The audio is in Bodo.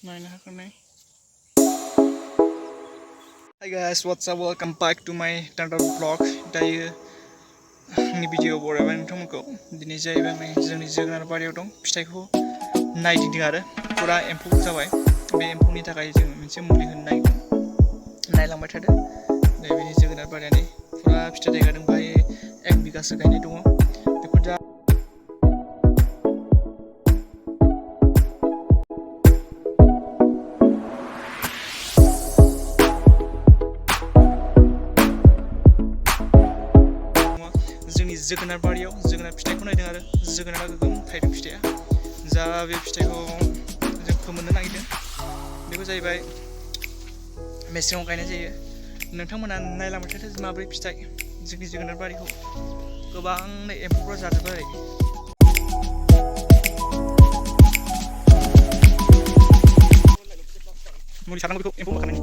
Hi guys, what's up? Welcome back to my another vlog. दायो आंनि भिडिअ बरायबाय नोंथांमोनखौ दिनै जाहैबाय आं जोंनि जोगोनार बारियाव दं फिथाइखौ नायदिंदों आरो फुरा एम्फौ जाबाय बे एम्फौनि थाखाय जों मोनसे मुलि होनो नागिरदों नायलांबाय थादो नैबे जोगोनार बारियानि फुरा फिथाइ थायगादों बाहाय 1 बिगासो गायनाय दङ बेखौ दा जोंनि जोगोनार बारियाव जोगोनार फिथाइखौ नायदों आरो जोगोनारा गोगोम थायदों फिथाइया जा बे फिथाइखौ जों फोमोननो नागिरदों बेखौ जाहैबाय मेसेङाव गायनाय जायो नोंथांमोना नायलांबाय थादो माबोरै फिथाइ जोंनि जोगोनार बारिखौ गोबांनो एम्फौफोरा जाजोब्बाय मुलि सारनांगौ बेखौ एम्फौ माखानायनि